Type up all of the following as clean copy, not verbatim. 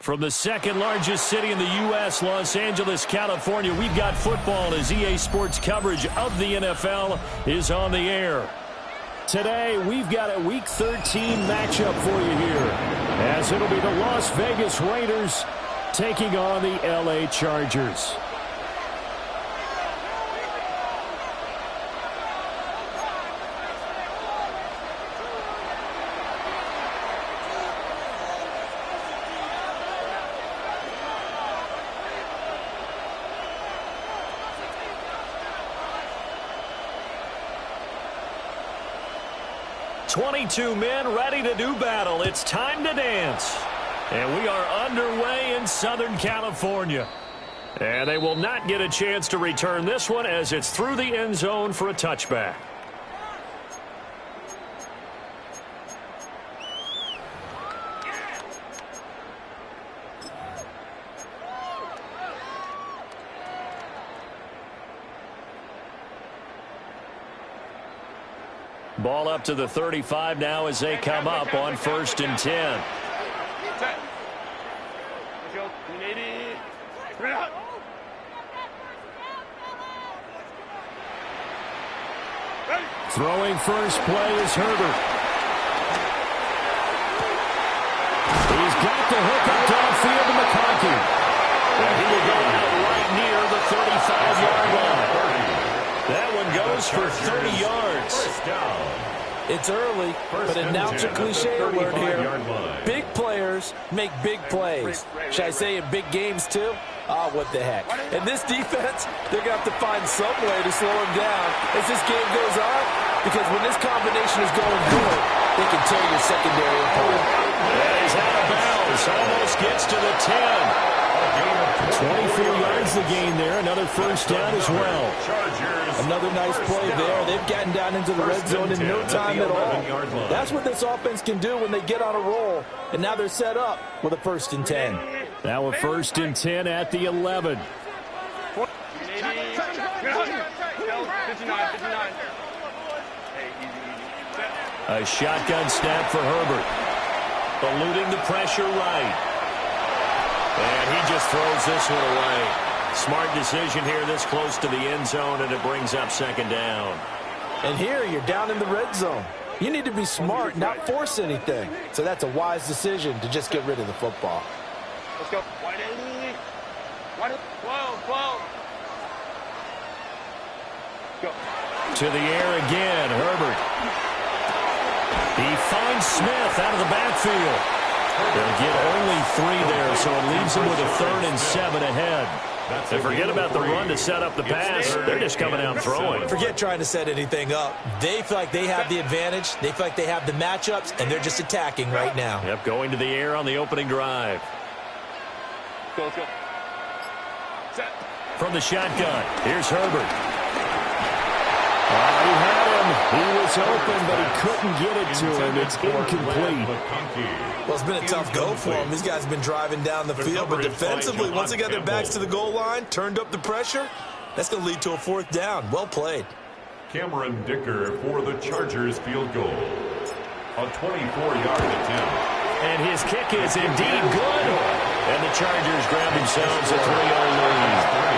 From the second largest city in the U.S., Los Angeles, California, we've got football as EA Sports coverage of the NFL is on the air. Today, we've got a Week 13 matchup for you here, as it'll be the Las Vegas Raiders taking on the L.A. Chargers. "22 men ready to do battle. It's time to dance." And we are underway in Southern California. And they will not get a chance to return this one as it's through the end zone for a touchback. Ball up to the 35 now as they come up on 1st and 10. Throwing first play is Herbert. He's got the hook up downfield to McConkey. And he will go out right near the 35-yard line. That one goes for 30 yards. It's early, but announcer cliche alert here. Big players make big plays. Should I say in big games too? Ah, what the heck. And this defense, they're going to have to find some way to slow him down as this game goes on, because when this combination is going good, they can tear your secondary apart. And he's out of bounds. Almost gets to the 10. 24 yards the gain there. Another first down as well. Another nice play there. They've gotten down into the red zone in no time at all. That's what this offense can do when they get on a roll. And now they're set up with a 1st and 10. Now a 1st and 10 at the 11. A shotgun snap for Herbert. Eluding the pressure right. And he just throws this one away. Smart decision here this close to the end zone, and it brings up 2nd down. And here you're down in the red zone. You need to be smart, not force anything. So that's a wise decision to just get rid of the football. Let's go. Go. To the air again, Herbert. He finds Smith out of the backfield. They'll get only 3 there, so it leaves them with a 3rd and 7 ahead. And forget about the run to set up the pass. They're just coming out throwing. Forget trying to set anything up. They feel like they have the advantage. They feel like they have the matchups, and they're just attacking right now. Yep, going to the air on the opening drive. Let's go. Set. From the shotgun, here's Herbert. He had him. He was open, but he couldn't get it to him. It's incomplete. Well, it's been a tough go for him. These guys have been driving down the field, but defensively, once they got their backs to the goal line, turned up the pressure, that's going to lead to a 4th down. Well played. Cameron Dicker for the Chargers field goal. A 24-yard attempt. And his kick is indeed good. And the Chargers grab themselves a 3-yard lead.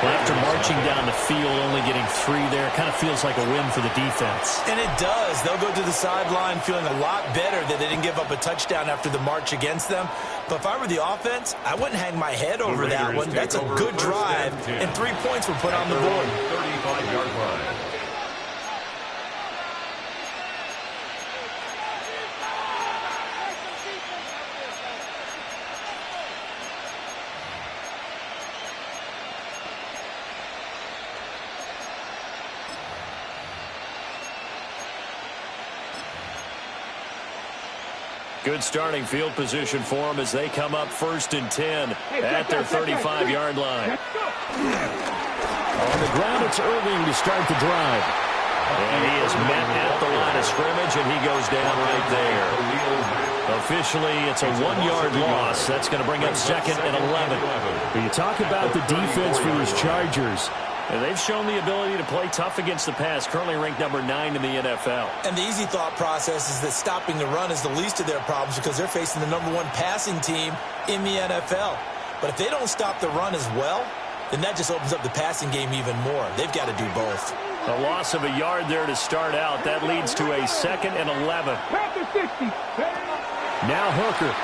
Well, after marching down the field, only getting 3 there, it kind of feels like a win for the defense. And it does. They'll go to the sideline feeling a lot better that they didn't give up a touchdown after the march against them. But if I were the offense, I wouldn't hang my head over that one. That's a good drive, and 3 points were put on the board. 35-yard line. Good starting field position for them as they come up 1st and 10 at their 35-yard line. On the ground, it's Irving to start the drive. And he is met at the line of scrimmage, and he goes down right there. Officially, it's a 1-yard loss. That's going to bring up 2nd and 11. But you talk about the defense for these Chargers. And they've shown the ability to play tough against the pass, currently ranked number 9 in the NFL. And the easy thought process is that stopping the run is the least of their problems because they're facing the number 1 passing team in the NFL. But if they don't stop the run as well, then that just opens up the passing game even more. They've got to do both. A loss of a yard there to start out. That leads to a 2nd and 11. Now Hooker.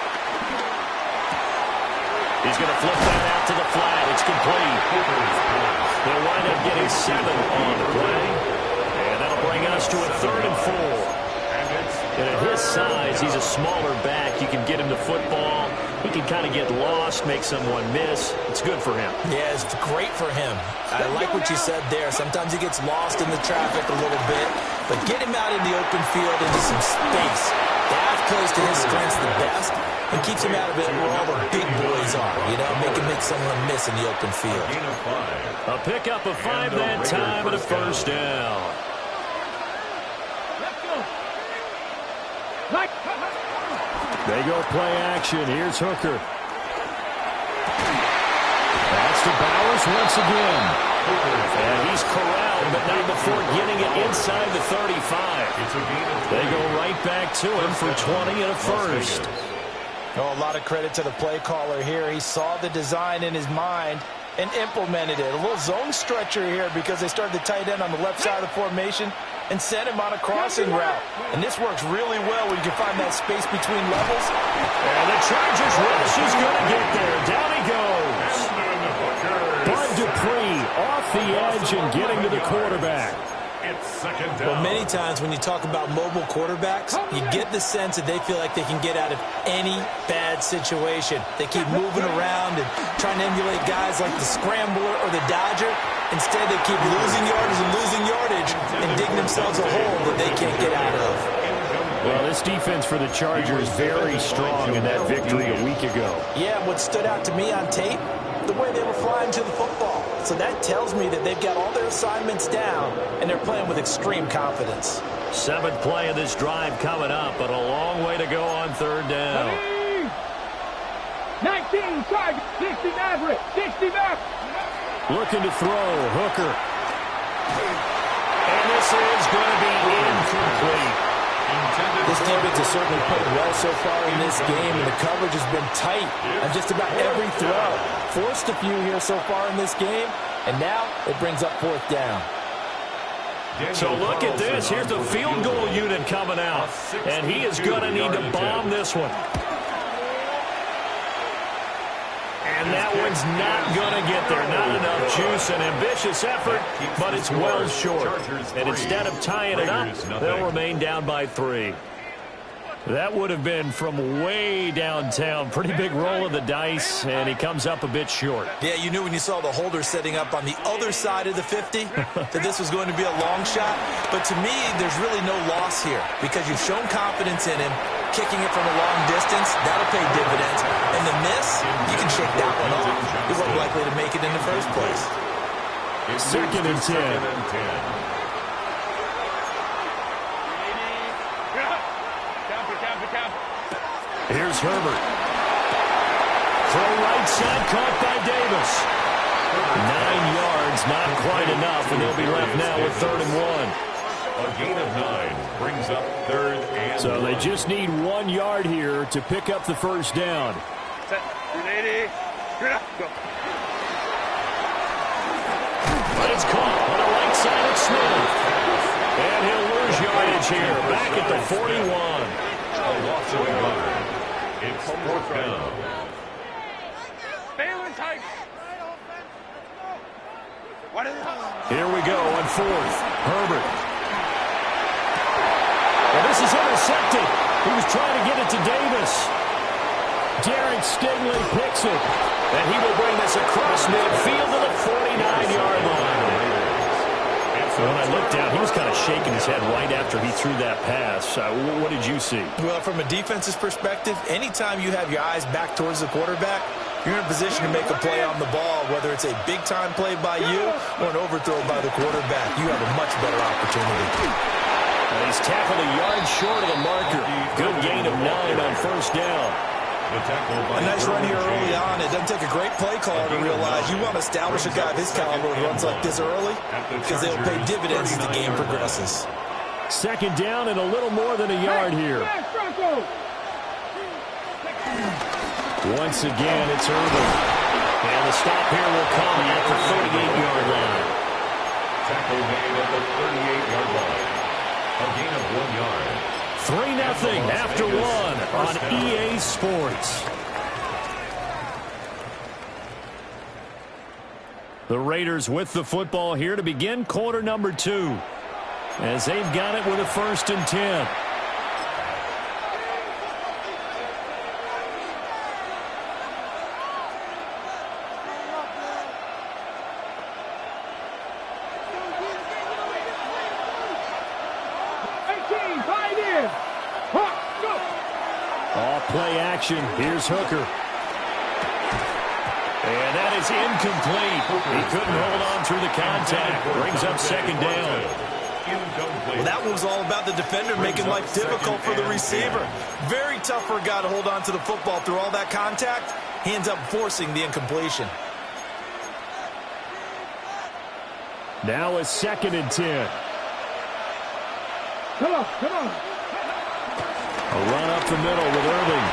He's going to flip that out to the flat. It's complete. They'll wind up getting 7 on the play. And that'll bring us to a 3rd and 4. And at his size, he's a smaller back. You can get him the football. He can kind of get lost, make someone miss. It's good for him. Yeah, it's great for him. I like what you said there. Sometimes he gets lost in the traffic a little bit. But get him out in the open field into some space. That plays to his strengths the best and keeps him out of it where all the big boys are. You know, make someone miss in the open field. A pickup of 5 that time and a first down. They go play action. Here's Hooker. That's to Bowers once again. And he's corralled, but not before getting it inside the 35. They go right back to him for 20 and a first. Oh, a lot of credit to the play caller here. He saw the design in his mind and implemented it. A little zone stretcher here because they started the tight end on the left side of the formation and sent him on a crossing route. And this works really well when you can find that space between levels. And the Chargers rush is going to get there. Down he goes. Bud Dupree off the edge and getting to the quarterback. Well, many times when you talk about mobile quarterbacks, you get the sense that they feel like they can get out of any bad situation. They keep moving around and trying to emulate guys like the Scrambler or the Dodger. Instead, they keep losing yardage and losing yardage and digging themselves a hole that they can't get out of. Well, this defense for the Chargers very strong in that victory a week ago. Yeah, what stood out to me on tape, the way they were flying to the football. So that tells me that they've got all their assignments down, and they're playing with extreme confidence. 7th play of this drive coming up, but a long way to go on 3rd down. 19, target, 60 Maverick, 60 Maverick. Looking to throw, Hooker. And this is going to be incomplete. This defense has certainly played well so far in this game, and the coverage has been tight on just about every throw. Forced a few here so far in this game, and now it brings up 4th down. So look at this. Here's the field goal unit coming out, and he is going to need to bomb this one. And that one's not going to get there. Not enough juice. An ambitious effort, but it's well short. And instead of tying it up, they'll remain down by 3. That would have been from way downtown. Pretty big roll of the dice, and he comes up a bit short. Yeah, you knew when you saw the holder setting up on the other side of the 50 that this was going to be a long shot. But to me, there's really no loss here because you've shown confidence in him. Kicking it from a long distance, that'll pay dividends. And the miss, you can shake that one off. He wasn't likely to make it in the first place. 2nd and 10. Here's Herbert. Throw right side, caught by Davis. 9 yards, not quite enough, and they'll be left now with 3rd and 1. A gain of 9 brings up 3rd and So they just need 1 yard here to pick up the first down. Set. Ready. Go. But it's caught on the right side of Smith. And he'll lose yardage here, back at the 41. a loss of 1. It's 4th down. Here we go on 4th. Herbert. And this is intercepted. He was trying to get it to Davis. Derek Stingley picks it. And he will bring this across midfield to the 49-yard line. When I looked down, he was kind of shaking his head right after he threw that pass. What did you see? Well, from a defense's perspective, anytime you have your eyes back towards the quarterback, you're in a position to make a play on the ball, whether it's a big-time play by you or an overthrow by the quarterback. You have a much better opportunity. And he's tackled a yard short of the marker. Good gain of 9 on 1st down. A nice run here early on. It doesn't take a great play caller to realize you want to establish a guy of his caliber who runs like this early because they'll pay dividends as the game progresses. Second down and a little more than a yard here. Once again, it's Irvin. And the stop here will come at the 38-yard line. Tackle made at the 38-yard line. A gain of 1 yard. 3-0 after one on EA Sports. The Raiders with the football here to begin quarter number 2. As they've got it with a 1st and 10. Play action. Here's Hooker. And that is incomplete. He couldn't hold on through the contact. Brings up second down. Well, that was all about the defender making life difficult for the receiver. Very tough for a guy to hold on to the football through all that contact. He ends up forcing the incompletion. Now a 2nd and 10. Come on, come on. A run up the middle with Irving.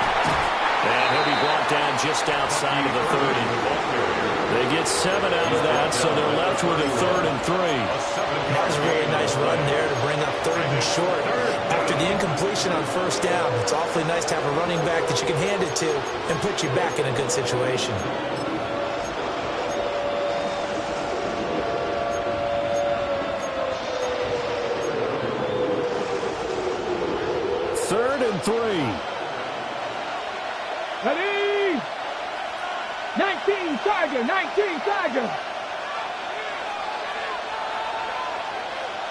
And he'll be brought down just outside of the 30. They get 7 out of that, so they're left with a 3rd and 3. That was a really nice run there to bring up 3rd and short. After the incompletion on 1st down, it's awfully nice to have a running back that you can hand it to and put you back in a good situation. Ready? 19 Tiger, 19 Tiger.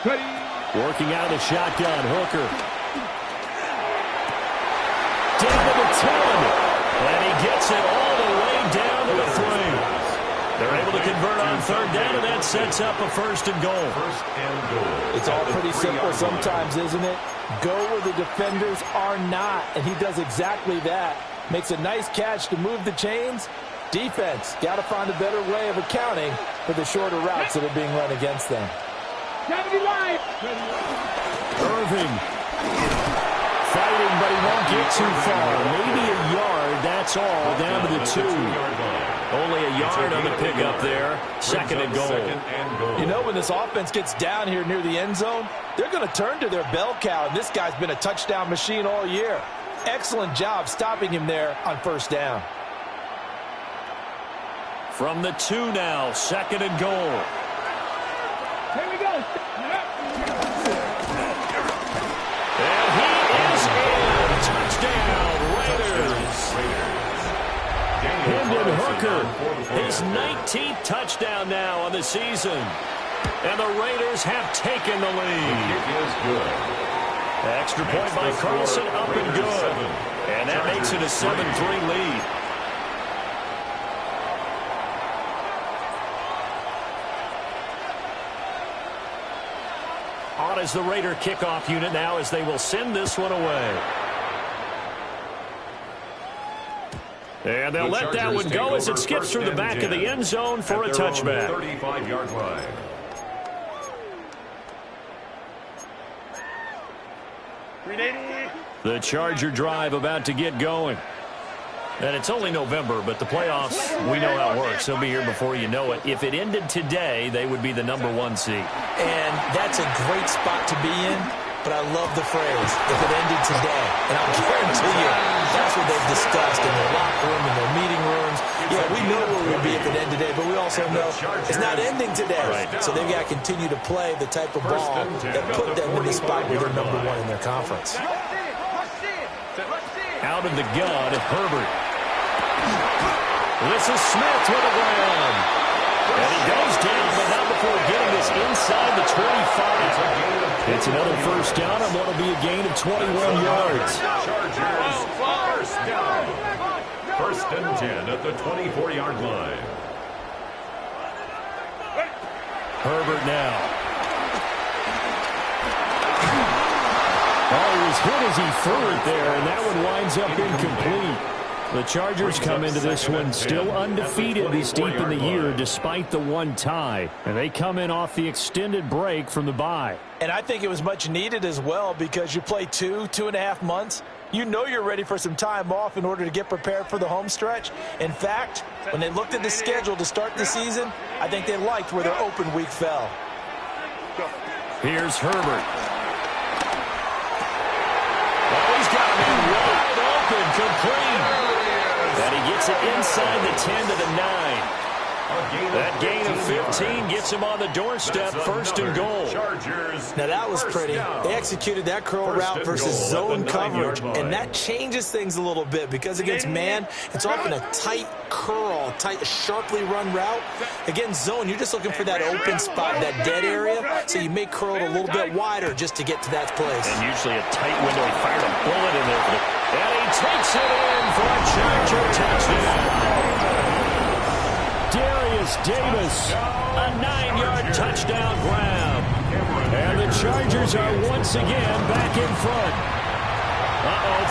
Ready? Working out of the shotgun, Hooker. Down to the 10. And he gets it all the way down to the 3. They're able to convert on 3rd down, and that sets up a 1st and goal. It's all pretty simple sometimes, isn't it? Go where the defenders are not, and he does exactly that. Makes a nice catch to move the chains. Defense, got to find a better way of accounting for the shorter routes that are being run against them. 70 line. Irving fighting, but he won't get too far. Maybe a yard, that's all, down to the 2. Only a yard on the pickup there. 2nd and goal. You know, when this offense gets down here near the end zone, they're going to turn to their bell cow, and this guy's been a touchdown machine all year. Excellent job stopping him there on 1st down. From the 2 now, 2nd and goal. Here we go. And he is in. Touchdown, Raiders. Hendon Hooker, his 19th touchdown now on the season. And the Raiders have taken the lead. It is good. Extra point by Carlson, up and good. And that makes it a 7-3 lead. On is the Raider kickoff unit now as they will send this one away. And they'll let that one go as it skips through the back of the end zone for a touchback. 35-yard line. The Charger drive about to get going. And it's only November, but the playoffs, we know how it works. They'll be here before you know it. If it ended today, they would be the number 1 seed. And that's a great spot to be in, but I love the phrase, if it ended today. And I'll guarantee you, that's what they've discussed in their locker room, in their meeting rooms. Yeah, we know where we'll be if it ended today, but we also know it's not ending today. Right. So they've got to continue to play the type of ball that put them in the spot where they're number 1 in their conference. Out of the gun, Herbert. This is Smith with a ground. And he goes down, but not before getting this inside the 25. It's another 1st down, and what'll be a gain of 21 yards. Chargers, 1st down. 1st and 10 at the 24-yard line. Herbert now. Oh, he was hit as he threw it there, and that one winds up incomplete. The Chargers come into this one still undefeated this deep in the year despite the one tie. And they come in off the extended break from the bye. And I think it was much needed as well because you play 2.5 months. You know you're ready for some time off in order to get prepared for the home stretch. In fact, when they looked at the schedule to start the season, I think they liked where their open week fell. Here's Herbert. Oh, he's got him wide open, complete. And he gets it inside the 10 to the 9. That gain of 15 gets him on the doorstep, first and goal. Now that was pretty. They executed that curl route versus zone coverage, and that changes things a little bit because against man, it's often a tight curl, tight, sharply run route. Against zone, you're just looking for that open spot, that dead area, so you may curl it a little bit wider just to get to that place. And usually a tight window. He fired a bullet in there. And he takes it in for a Charger touchdown. Darius Davis, a 9-yard touchdown grab. And the Chargers are once again back in front.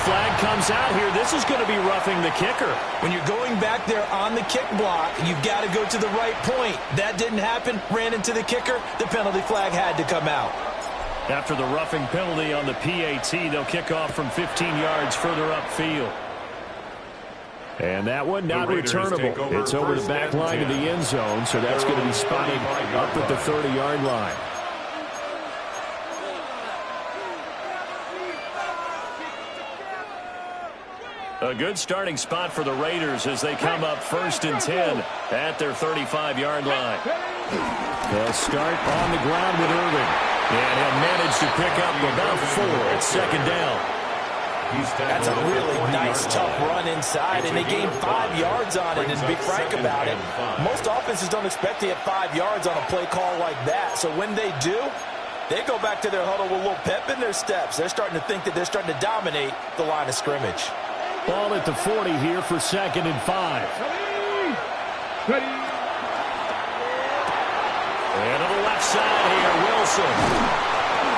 Flag comes out here. This is going to be roughing the kicker. When you're going back there on the kick block, you've got to go to the right point. That didn't happen. Ran into the kicker. The penalty flag had to come out. After the roughing penalty on the PAT, they'll kick off from 15 yards further upfield. And that one not returnable. It's over the back line of the end zone, so that's going to be spotted up at the 30-yard line. A good starting spot for the Raiders as they come up 1st and 10 at their 35-yard line. They'll start on the ground with Irvin. And he'll manage to pick up about 4 at second down. That's a really nice, tough run inside, and they gained 5 yards on it. And to be frank about it, most offenses don't expect to get 5 yards on a play call like that. So when they do, they go back to their huddle with a little pep in their steps. They're starting to think that they're starting to dominate the line of scrimmage. Ball at the 40 here for 2nd and 5. Ready. And to the left side here, Wilson.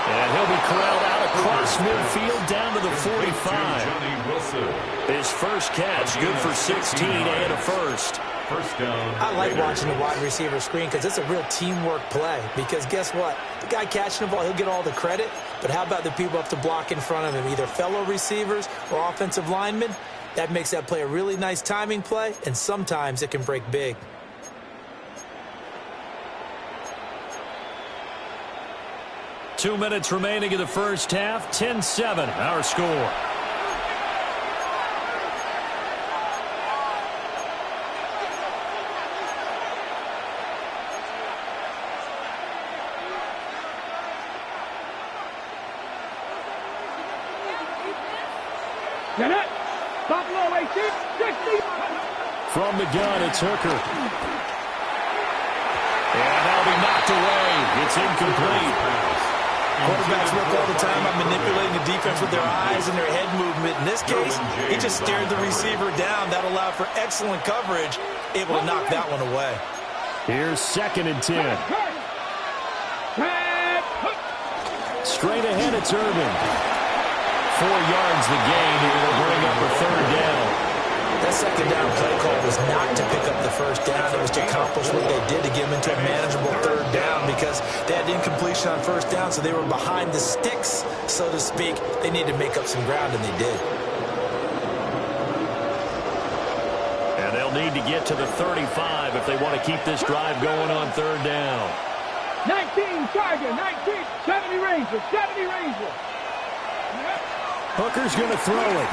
And he'll be corralled out across midfield down to the 45. His first catch, good for 16 and a first. First down. I like watching the wide receiver screen because it's a real teamwork play. Because guess what? The guy catching the ball, he'll get all the credit. But how about the people up to block in front of him, either fellow receivers or offensive linemen? That makes that play a really nice timing play, and sometimes it can break big. Two minutes remaining in the first half. 10-7, our score. Get it. Buffalo 18, 60. From the gun, it's Hooker. And that'll be knocked away. It's incomplete. Quarterbacks work all the time on manipulating the defense with their eyes and their head movement. In this case, he just stared the receiver down. That allowed for excellent coverage, able to knock that one away. Here's 2nd and 10. Straight ahead, it's Irvin. 4 yards the gain, and it'll bring up a 3rd down. That second down play call was not to pick up the first down. It was to accomplish what they did to get them into a manageable 3rd down because they had incompletion on first down, so they were behind the sticks, so to speak. They needed to make up some ground, and they did. And they'll need to get to the 35 if they want to keep this drive going on 3rd down. 19 Charger, 19, 70 Rangers, 70 Rangers. Hooker's going to throw it.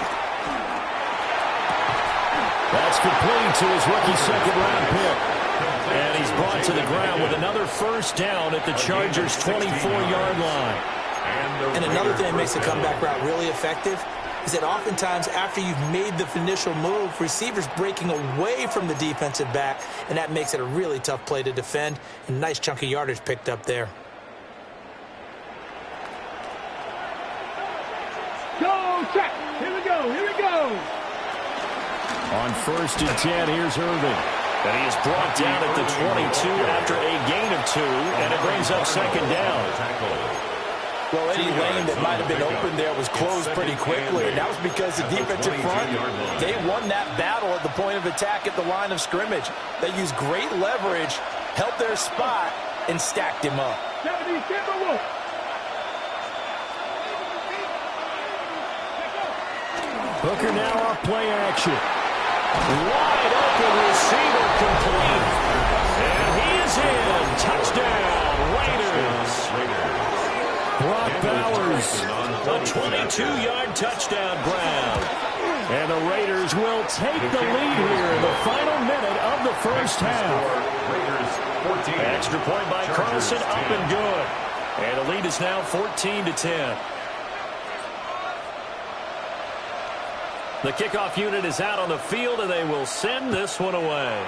That's complete to his rookie 2nd-round pick. And he's brought to the ground with another first down at the Chargers' 24-yard line. And another thing that makes the comeback route really effective is that oftentimes after you've made the initial move, receivers breaking away from the defensive back, and that makes it a really tough play to defend. And a nice chunk of yardage picked up there. Go, check. Here we go, here we go. On 1st and 10, here's Irvin. And he is brought down at the 22 after a gain of 2, and it brings up 2nd down. Well, any lane that might have been open there was closed pretty quickly, and that was because the defensive front, they won that battle at the point of attack at the line of scrimmage. They used great leverage, held their spot, and stacked him up. Hooker now off play action. Wide open receiver complete. And he is in. Touchdown, Raiders. Brock Bowers, a 22-yard touchdown grab. And the Raiders will take the lead here in the final minute of the first half. Extra point by Carlson, up and good. And the lead is now 14-10. The kickoff unit is out on the field, and they will send this one away.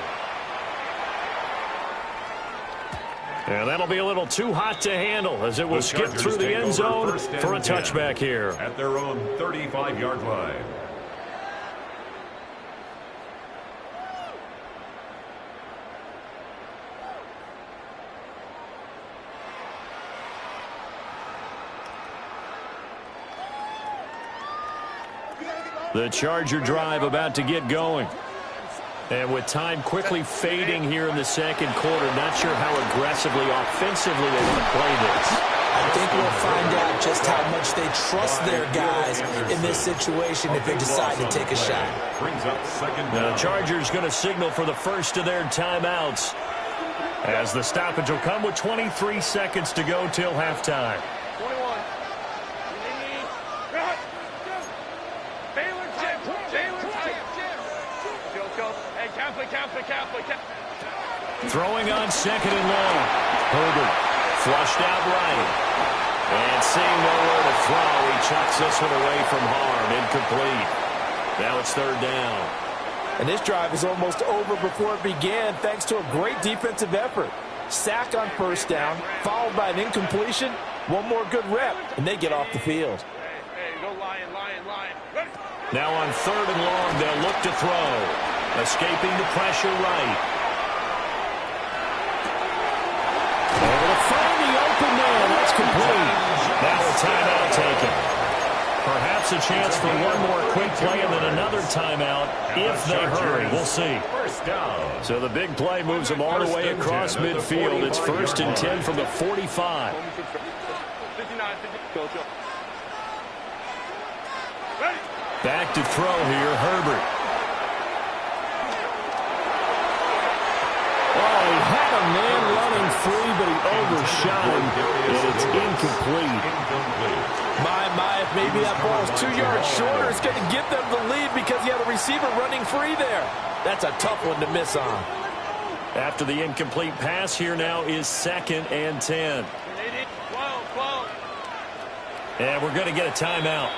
And that'll be a little too hot to handle as it will skip through the end zone for a touchback here. At their own 35-yard line. The Charger drive about to get going. And with time quickly fading here in the second quarter, not sure how aggressively, offensively they want to play this. I think we'll find out just how much they trust their guys in this situation if they decide to take a shot. The Chargers going to signal for the first of their timeouts, as the stoppage will come with 23 seconds to go till halftime. Throwing on second and long. Herbert flushed out right. And seeing nowhere to throw, he chucks this one away from harm. Incomplete. Now it's third down. And this drive is almost over before it began thanks to a great defensive effort. Sack on first down, followed by an incompletion. One more good rep, and they get off the field. Hey, go lion. Now on third and long, they'll look to throw. Escaping the pressure right. Able to find the open man. That's complete. Now a timeout taken. Perhaps a chance for one more quick play and then another timeout if they hurry. We'll see. So the big play moves them all the way across midfield. It's 1st and 10 from the 45. Back to throw here, Herbert. Oh, he had a man running free, but he overshot him, and it's incomplete. My, if maybe that ball is 2 yards shorter, it's going to give them the lead because he had a receiver running free there. That's a tough one to miss on. After the incomplete pass, here now is 2nd and 10. And we're going to get a timeout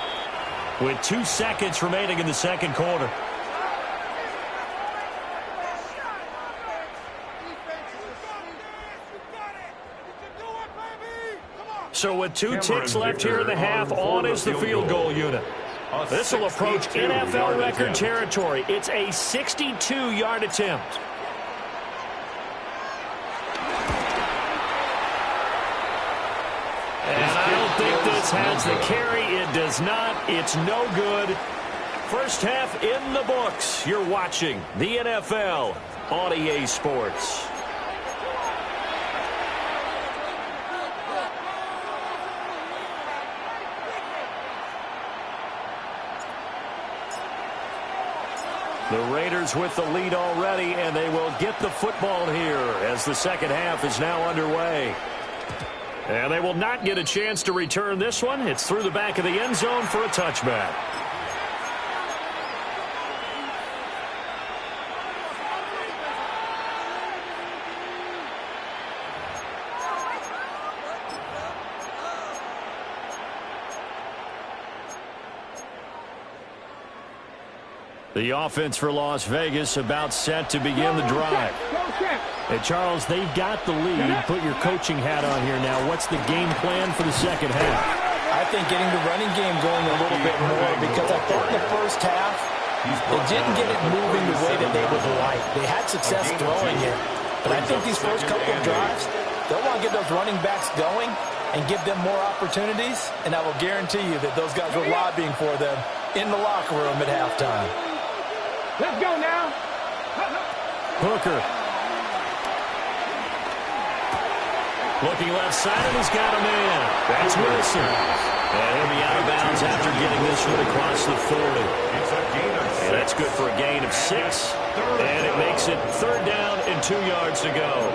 with 2 seconds remaining in the second quarter. So with 2 ticks left here in the half, on is the field goal unit. This will approach NFL record territory. It's a 62-yard attempt. And I don't think this has the carry. It does not. It's no good. First half in the books. You're watching the NFL on EA Sports. The Raiders with the lead already, and they will get the football here as the second half is now underway. And they will not get a chance to return this one. It's through the back of the end zone for a touchback. The offense for Las Vegas about set to begin the drive. And Charles, they've got the lead. Put your coaching hat on here now. What's the game plan for the second half? I think getting the running game going a little bit more, because I thought in the first half they didn't get it moving the way that they would like. They had success throwing it, but I think these first couple of drives, they'll want to get those running backs going and give them more opportunities, and I will guarantee you that those guys were lobbying for them in the locker room at halftime. Let's go now. Hooker. Looking left side, and he's got him in. That's Wilson. And he'll be out of bounds after getting this one across the 40. And that's good for a gain of 6. And it makes it 3rd down and 2 yards to go.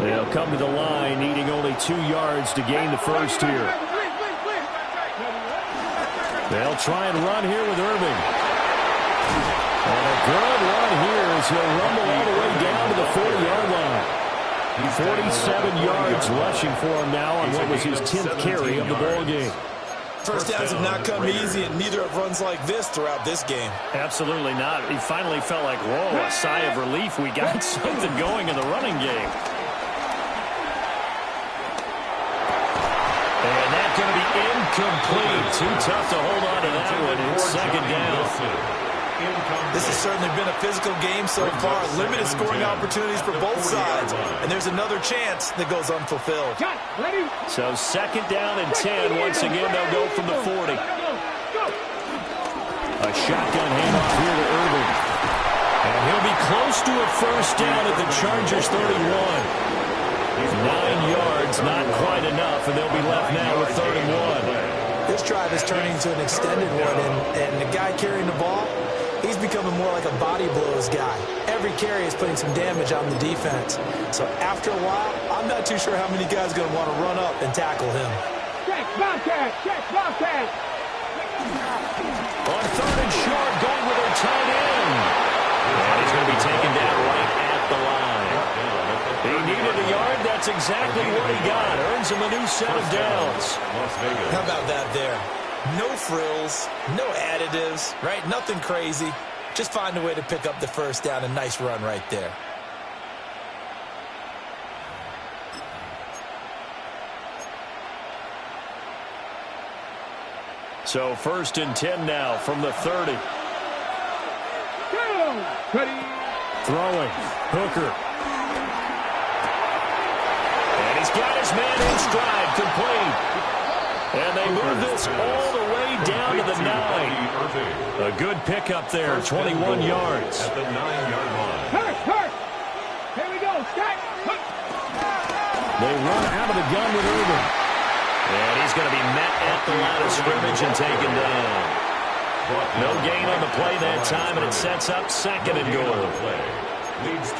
They'll come to the line, needing only 2 yards to gain the first here. They'll try and run here with Irving. And a good run here as he'll rumble all the way down to the 40-yard line. 47 yards rushing for him now on what was his 10th carry of the ball game. First downs have not come easy, and neither have runs like this throughout this game. Absolutely not. He finally felt like, whoa, a sigh of relief. We got something going in the running game. And that's going to be incomplete. Too tough to hold on to that one. It's 2nd down. This has certainly been a physical game so far. Limited scoring opportunities for both sides. And there's another chance that goes unfulfilled. So 2nd down and 10. Once again, they'll go from the 40. A shotgun handoff here to Irving. And he'll be close to a first down at the Chargers 31. 9 yards, not quite enough, and they'll be left now with 3rd and 1. This drive is turning into an extended one, and the guy carrying the ball, he's becoming more like a body blows guy. Every carry is putting some damage on the defense. So after a while, I'm not too sure how many guys are going to want to run up and tackle him. Check, Bobcat, check, Bobcat. On 3rd and short, going with their tight end. And he's going to be taken down right at the line. He needed a yard. That's exactly what he got. Earns him a new set of downs. How about that there? No frills, no additives, right? Nothing crazy. Just find a way to pick up the first down. A nice run right there. So 1st and 10 now from the 30. Throwing. Hooker. And he's got his man in stride, complete. And they move this all the way down to the 9. A good pickup there, 21 yards. At the 9-yard line. Hurt. Here we go, Scott. They run out of the gun with Irving. And he's going to be met at the line of scrimmage and taken down. No gain on the play that time, and it sets up 2nd and goal.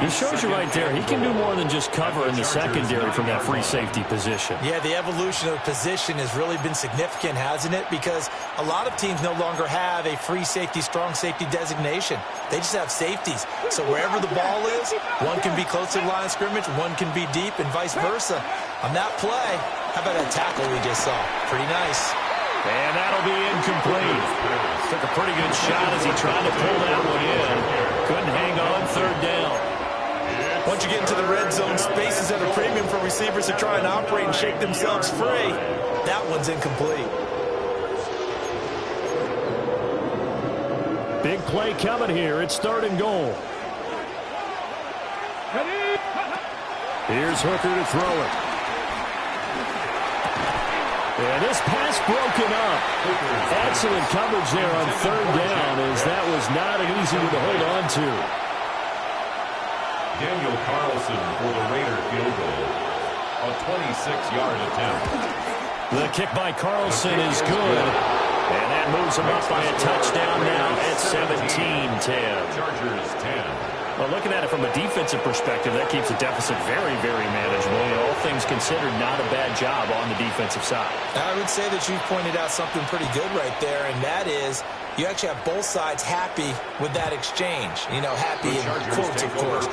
He shows you right there, he can do more than just cover in the secondary from that free safety position. Yeah, the evolution of position has really been significant, hasn't it? Because a lot of teams no longer have a free safety, strong safety designation. They just have safeties. So wherever the ball is, one can be close to the line of scrimmage, one can be deep, and vice versa. On that play, how about that tackle we just saw? Pretty nice. And that'll be incomplete. Took a pretty good shot as he tried to pull that one in. Couldn't hang on 3rd down. Once you get into the red zone, space is at a premium for receivers to try and operate and shake themselves free. That one's incomplete. Big play coming here. It's 3rd and goal. Here's Hooker to throw it. And this pass broken up. Excellent coverage there on 3rd down, as that was not an easy one to hold on to. Daniel Carlson for the Raider field goal. A 26-yard attempt. The kick by Carlson is good. And that moves him up by a touchdown now at 17-10. Chargers 10. Well, looking at it from a defensive perspective, that keeps the deficit very, very manageable. And all things considered, not a bad job on the defensive side. I would say that you pointed out something pretty good right there, and that is you actually have both sides happy with that exchange. You know, happy in quotes, of course.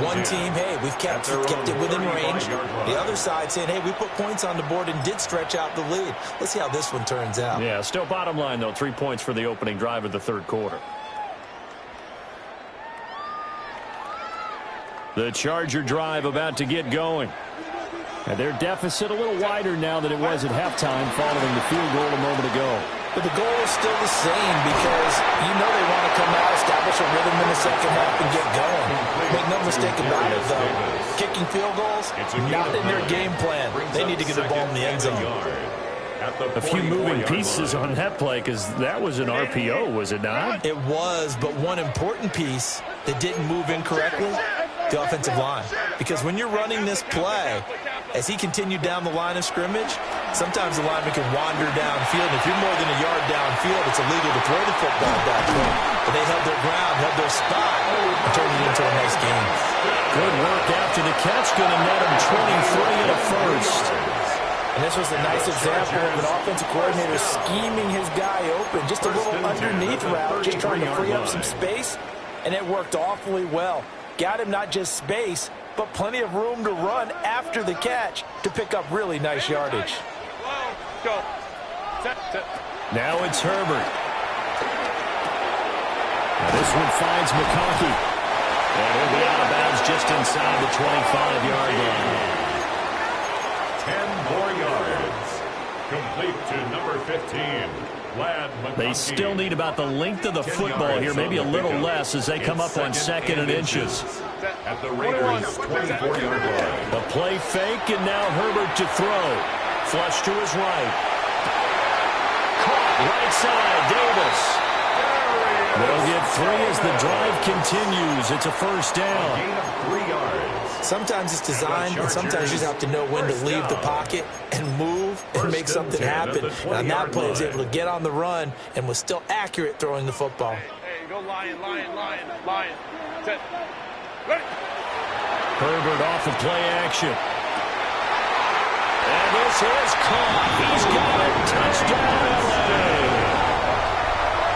One team, hey, we've kept it within range. The other side saying, hey, we put points on the board and did stretch out the lead. Let's see how this one turns out. Yeah, still bottom line, though, 3 points for the opening drive of the 3rd quarter. The Charger drive about to get going. And their deficit a little wider now than it was at halftime following the field goal a moment ago. But the goal is still the same because you know they want to come out, establish a rhythm in the second half, and get going. Make no mistake about it, though. Kicking field goals, not in their game plan. They need to get the ball in the end zone. A few moving pieces on that play because that was an RPO, was it not? It was, but one important piece that didn't move incorrectly, the offensive line. Because when you're running this play, as he continued down the line of scrimmage, sometimes the lineman can wander downfield. If you're more than a yard downfield, it's illegal to throw the football at that point. But they held their ground, held their spot, and turned it into a nice game. Good work after the catch. Going to net him 23 and a first. And this was a nice example of an offensive coordinator scheming his guy open. Just a little underneath route, just trying to free up some space, and it worked awfully well. Got him not just space, but plenty of room to run after the catch to pick up really nice yardage. Go. Now it's Herbert. Now this one finds McConkey. And he'll be out of bounds just inside the 25-yard line. 10 more yards. Complete to number 15. They still need about the length of the football here, maybe a little less as they come up on second and inches. At the Raiders' 24-yard line. The play fake, and now Herbert to throw. Flush to his right. Caught right side, Davis. They'll get 3 as the drive continues. It's a first down. Gain of 3 yards. Sometimes it's designed, and sometimes you just have to know when to leave the pocket and move and make something happen. And on that play, he was able to get on the run and was still accurate throwing the football. Hey, go lion. Set. Ready. Herbert off of play action. And this is caught. He's got it. Touchdown, LA.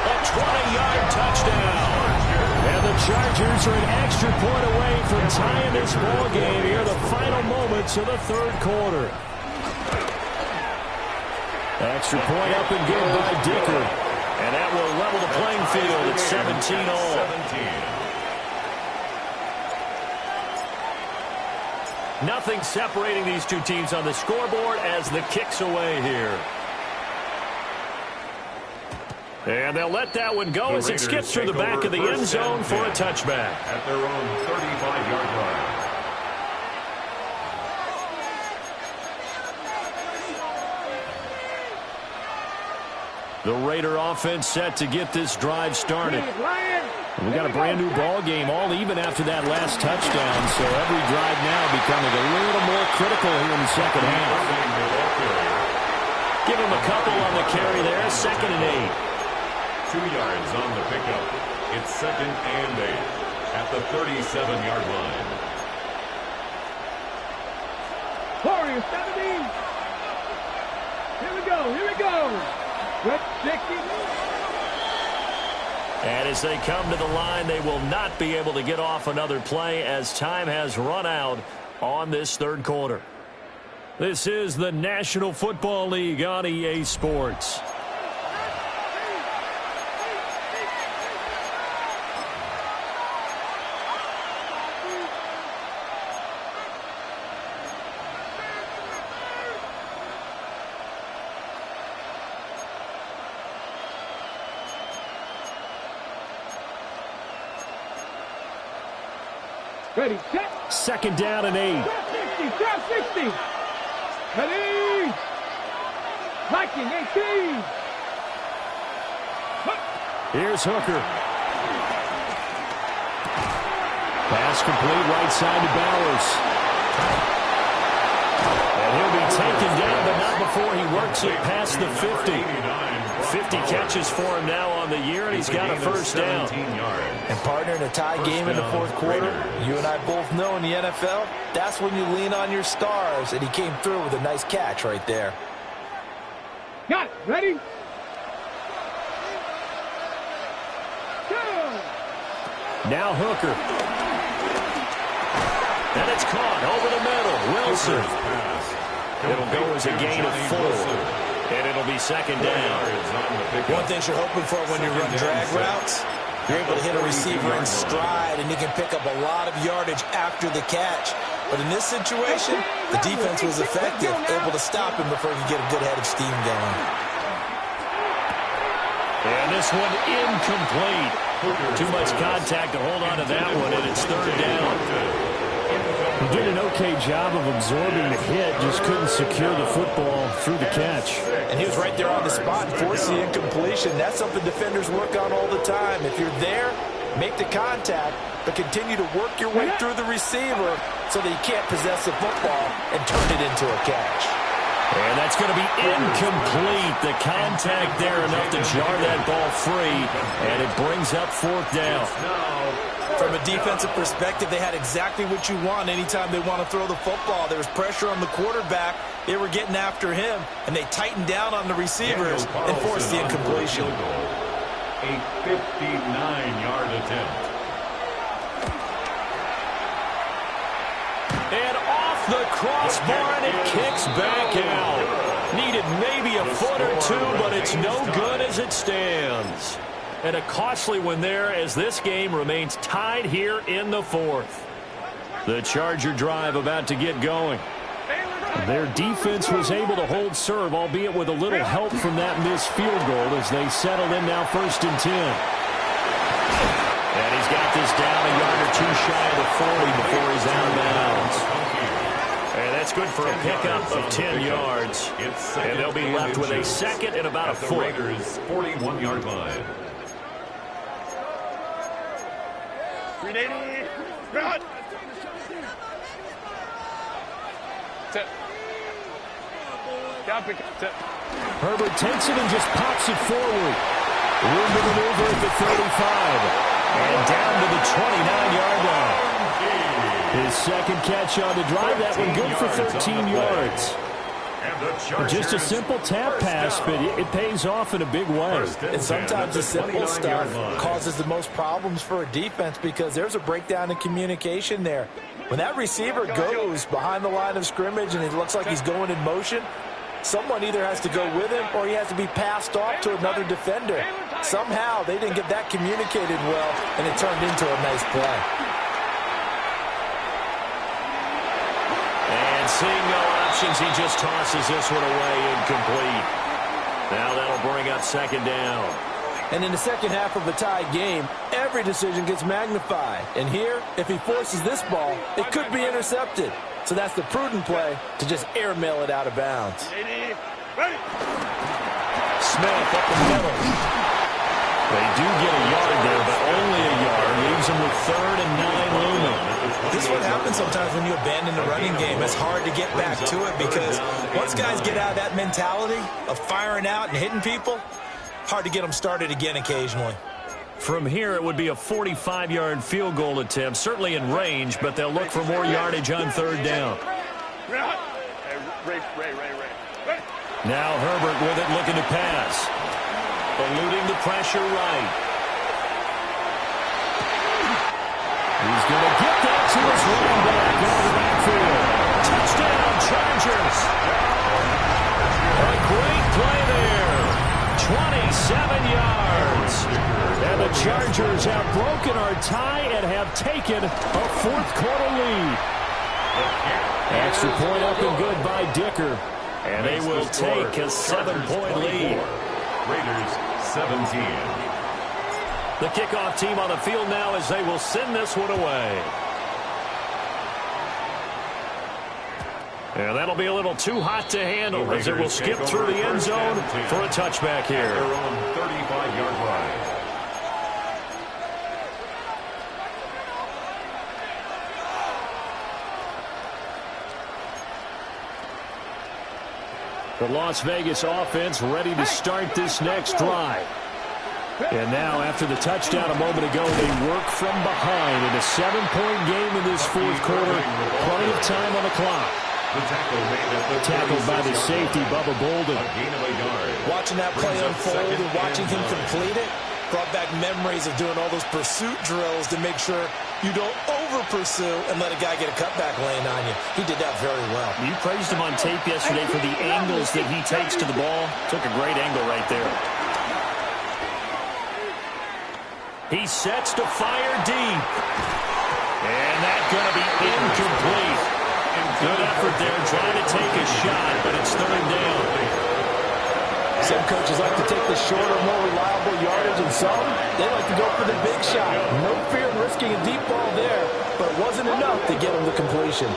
A 20-yard touchdown. And the Chargers are an extra point away from tying this ball game here, the final moments of the third quarter. Extra point up and good by Dicker. And that will level the playing field at 17 all. Nothing separating these two teams on the scoreboard as the kick's away here. And they'll let that one go as it skips through the back of the end zone for a touchback. At their own 35-yard line. The Raider offense set to get this drive started. We got a brand new ball game, all even after that last touchdown, so every drive now becoming a little more critical here in the second half. Give him a couple on the carry there, 2nd and 8. 2 yards on the pickup. It's 2nd and 8 at the 37-yard line. Warriors 17. Here we go. Good 60. And as they come to the line, they will not be able to get off another play as time has run out on this third quarter. This is the National Football League on EA Sports. Ready, set. 2nd down and 8. Drop 60. Ready. Liking 18. Here's Hooker. Pass complete right side to Bowers. And he'll be taken down, but not before he works it past the 50. 50 catches for him now on the year, and he's got a first down. And partner, in a tie game in the fourth quarter, you and I both know in the NFL, that's when you lean on your stars, and he came through with a nice catch right there. Got it. Ready? Go. Now Hooker. And it's caught over the middle. Wilson. It'll go as a gain of 4. And it'll be 2nd down. One thing you're hoping for when you run drag routes, you're able to hit a receiver in stride, and he can pick up a lot of yardage after the catch. But in this situation, the defense was effective, able to stop him before he could get a good head of steam going. And this one incomplete. Too much contact to hold on to that one, and it's third down. He did an okay job of absorbing the hit, just couldn't secure the football through the catch. And he was right there on the spot and forced the incompletion. That's something defenders work on all the time. If you're there, make the contact, but continue to work your way through the receiver so that you can't possess the football and turn it into a catch. And that's going to be incomplete. The contact there enough to jar that ball free, and it brings up fourth down. From a defensive perspective, they had exactly what you want anytime they want to throw the football. There was pressure on the quarterback. They were getting after him, and they tightened down on the receivers and forced the incompletion. A 59-yard attempt. And off the crossbar, and it kicks back out. Needed maybe a foot or two, but it's no good as it stands. And a costly one there as this game remains tied here in the fourth. The Charger drive about to get going. Their defense was able to hold serve, albeit with a little help from that missed field goal as they settle in now 1st and 10. And he's got this down a yard or two shy of the 40 before he's out of bounds. And that's good for a pickup of 10 yards. And they'll be left with a second and about a foot. Raiders' 41-yard line. 380. Run. Tip. Down pick. Tip. Herbert takes it and just pops it forward. Room to maneuver at the 35. And down to the 29-yard line. His second catch on the drive. That one good for 13 yards. Just a simple tap pass, but it pays off in a big way. And sometimes the simple stuff causes the most problems for a defense because there's a breakdown in communication there. When that receiver goes behind the line of scrimmage and it looks like he's going in motion, someone either has to go with him or he has to be passed off to another defender. Somehow they didn't get that communicated well, and it turned into a nice play. And seeing no options, he just tosses this one away, incomplete. Now that'll bring up second down. And in the second half of a tied game, every decision gets magnified. And here, if he forces this ball, it could be intercepted. So that's the prudent play to just airmail it out of bounds. Ready. Smith up the middle. They do get a yard there, but only a yard. Leaves them with 3rd and 9 looming. This is what happens sometimes when you abandon the running game. It's hard to get back to it because once guys get out of that mentality of firing out and hitting people, hard to get them started again occasionally. From here, it would be a 45-yard field goal attempt, certainly in range, but they'll look for more yardage on 3rd down. Ray. Now Herbert with it, looking to pass. Eluding the pressure right. He's going to get that to his running back out of the backfield. Touchdown, Chargers. A great play there. 27 yards. And the Chargers have broken our tie and have taken a 4th quarter lead. Extra point up and good by Dicker. And they will take a 7-point lead. Raiders 17. The kickoff team on the field now as they will send this one away. And that'll be a little too hot to handle as it will skip through the end zone for a touchback here. Their own 35-yard line. The Las Vegas offense ready to start this next drive. And now, after the touchdown a moment ago, they work from behind in a 7-point game in this 4th quarter. Plenty of time on the clock. The tackle made at the Tackled by the safety, Bubba Bolden. A gain of a yard. Watching that play unfold and watching him complete it brought back memories of doing all those pursuit drills to make sure you don't over-pursue and let a guy get a cutback lane on you. He did that very well. You praised him on tape yesterday for the angles that he takes to the ball. Took a great angle right there. He sets to fire deep. And that's going to be incomplete. Good effort there trying to take a shot, but it's 3rd down. Some coaches like to take the shorter, more reliable yardage, and some, they like to go for the big shot. No fear in risking a deep ball there, but it wasn't enough to get him the completion.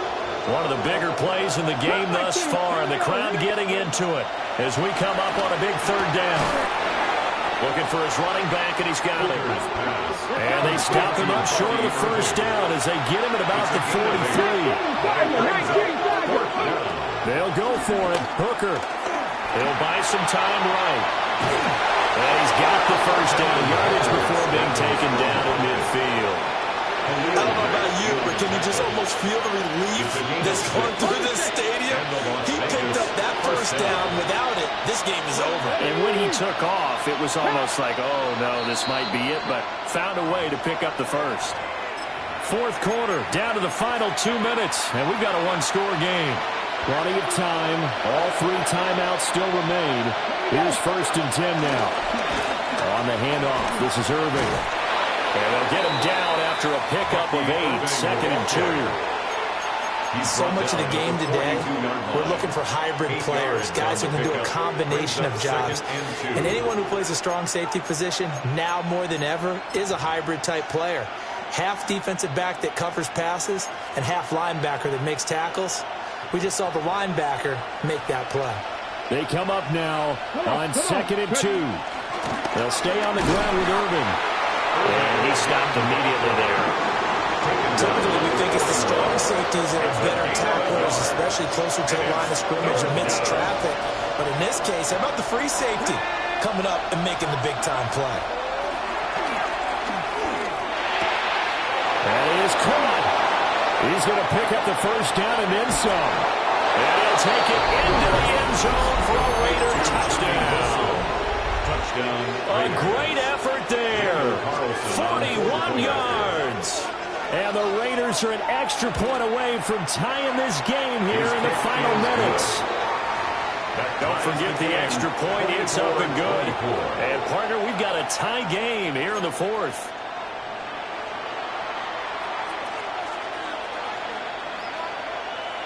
One of the bigger plays in the game thus far, and the crowd getting into it as we come up on a big third down. Looking for his running back, and he's got it. And they stop him up short of the first down as they get him at about the 43. They'll go for it. Hooker. He'll buy some time right. And he's got the first down yardage before being taken down at midfield. I don't know about you, but can you just almost feel the relief that's going through this stadium? He picked up that first down. Without it, this game is over. And when he took off, it was almost like, oh, no, this might be it, but found a way to pick up the first. Fourth quarter, down to the final 2 minutes, and we've got a one-score game. Plenty of time. All 3 timeouts still remain. Here's 1st and 10 now. On the handoff, this is Irving. And they'll get him down after a pickup of 8, 2nd and 2. So much of the game today, we're looking for hybrid players, guys who can do a combination of jobs. And anyone who plays a strong safety position, now more than ever, is a hybrid-type player. Half defensive back that covers passes and half linebacker that makes tackles. We just saw the linebacker make that play. They come up now on 2nd and 2. They'll stay on the ground with Irving. And he stopped immediately there. Typically, we think it's the strong safeties that are better tacklers, especially closer to the line of scrimmage amidst traffic. But in this case, how about the free safety coming up and making the big-time play? And he is caught. He's going to pick up the first down and then some. And he'll take it into the end zone for a Raider touchdown. A great effort there. 41 yards. And the Raiders are an extra point away from tying this game here in the final minutes. Don't forget the extra point. It's up and good. And, partner, we've got a tie game here in the 4th.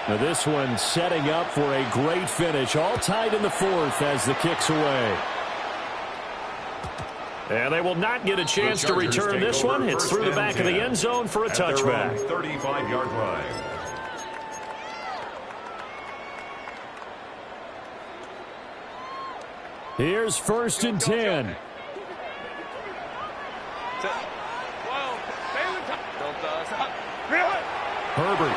Now this one setting up for a great finish. All tied in the 4th as the kick's away. And they will not get a chance to return this one. It's through the back of the end zone for a touchback. 35-yard line. Here's 1st and 10. Herbert.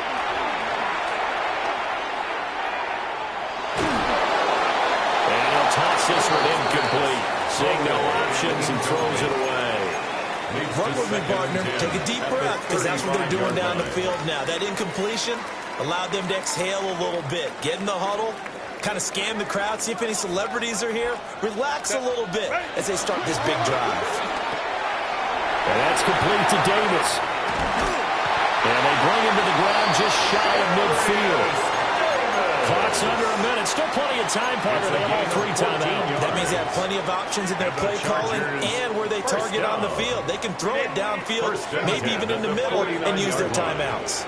And he'll toss this one incomplete. Seeing no options and throws it away. Run with me, partner. Take a deep breath, because that's what they're doing down the field now. That incompletion allowed them to exhale a little bit. Get in the huddle, kind of scan the crowd, see if any celebrities are here. Relax a little bit as they start this big drive. And that's complete to Davis. And they bring him to the ground just shy of midfield. Clock's under a minute. Still plenty of time, partner. They have all 3 timeouts. That means they have plenty of options in their play calling and where they target on the field. They can throw it downfield, maybe even in the middle, and use their timeouts.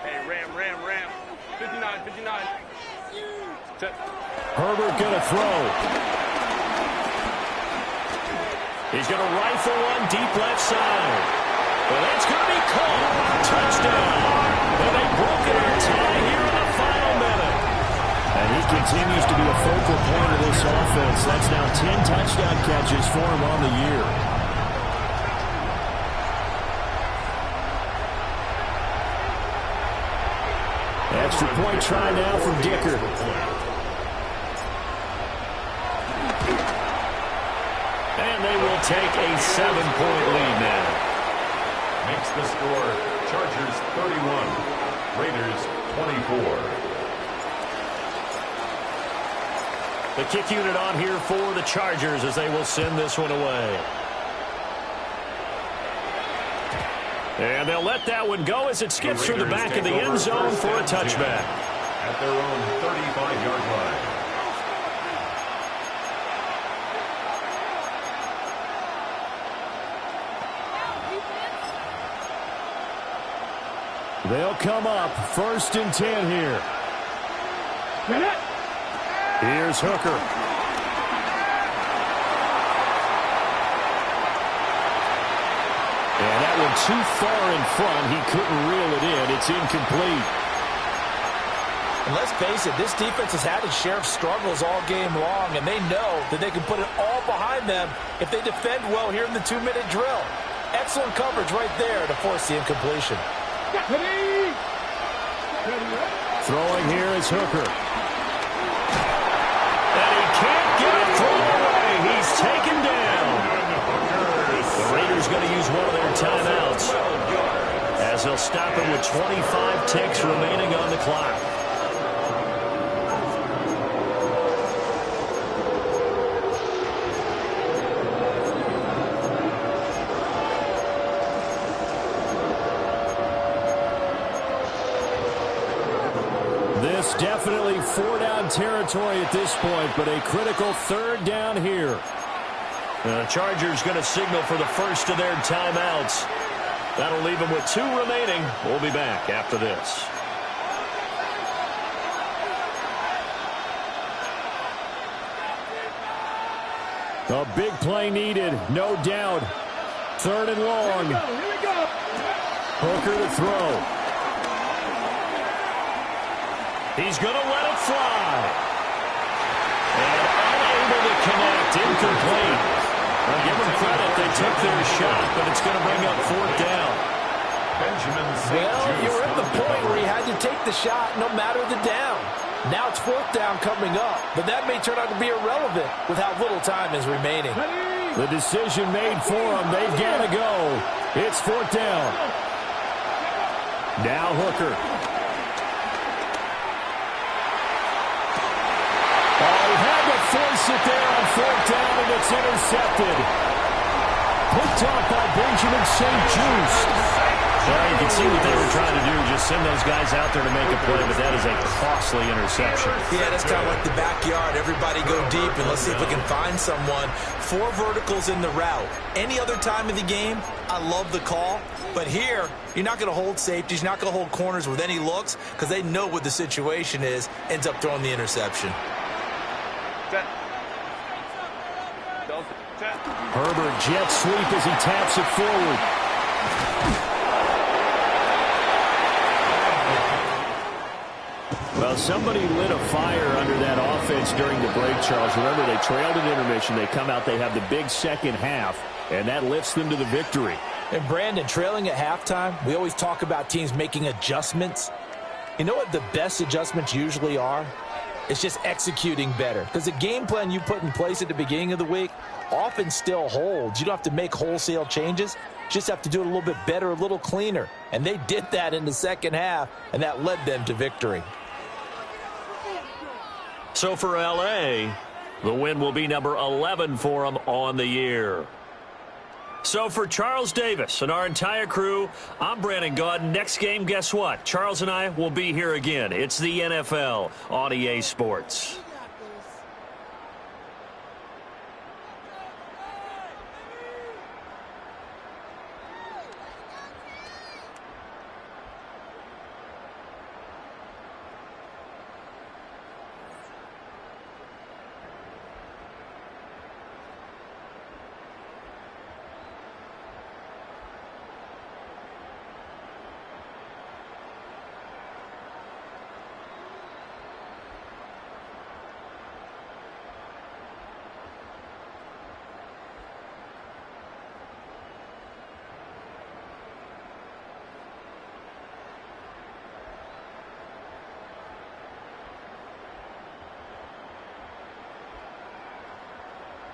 Hey, ram. 59. Herbert going to throw. He's going to rifle one deep left side. Well, that's going to be called. Touchdown. And they broke it on tie here in the final minute. And he continues to be a focal point of this offense. That's now 10 touchdown catches for him on the year. Extra point try now from Dicker. And they will take a 7-point lead now. Makes the score Chargers 31, Raiders 24. The kick unit on here for the Chargers as they will send this one away. And they'll let that one go as it skips through the back of the end zone for a touchback. At their own 35-yard line. They'll come up 1st and 10 here. Here's Hooker. And that one too far in front. He couldn't reel it in. It's incomplete. And let's face it, this defense has had its share of struggles all game long, and they know that they can put it all behind them if they defend well here in the 2-minute drill. Excellent coverage right there to force the incompletion. Throwing here is Hooker. And he can't get it thrown away. He's taken down. The Raiders going to use one of their timeouts as they'll stop him with 25 ticks remaining on the clock. This definitely 4-down territory at this point, but a critical 3rd down here. The Chargers going to signal for the first of their timeouts. That'll leave them with 2 remaining. We'll be back after this. A big play needed, no doubt. 3rd and long. Hooker to throw. He's going to let it fly. And unable to connect. Incomplete. Well, give them credit. They took their shot, but it's going to bring up 4th down. Well, you were at the point where he had to take the shot no matter the down. Now it's 4th down coming up, but that may turn out to be irrelevant with how little time is remaining. The decision made for them. They've got to go. It's 4th down. Now Hooker. Force it there on 4th down, and it's intercepted. Picked off by Benjamin St. Just. Well, you can see what they were trying to do, just send those guys out there to make a play, but that is a costly interception. Yeah, that's kind of like the backyard. Everybody go deep, and let's see if we can find someone. 4 verticals in the route. Any other time of the game, I love the call. But here, you're not going to hold safeties, you're not going to hold corners with any looks, because they know what the situation is, ends up throwing the interception. Herbert jet sweep as he taps it forward. Well, somebody lit a fire under that offense during the break, Charles. Remember, they trailed at intermission. They come out, they have the big second half, and that lifts them to the victory. And Brandon, trailing at halftime, we always talk about teams making adjustments. You know what the best adjustments usually are? It's just executing better. Because the game plan you put in place at the beginning of the week often still holds. You don't have to make wholesale changes. You just have to do it a little bit better, a little cleaner. And they did that in the second half, and that led them to victory. So for L.A., the win will be number 11 for them on the year. So for Charles Davis and our entire crew, I'm Brandon Gaudin. Next game, guess what? Charles and I will be here again. It's the NFL on EA Sports.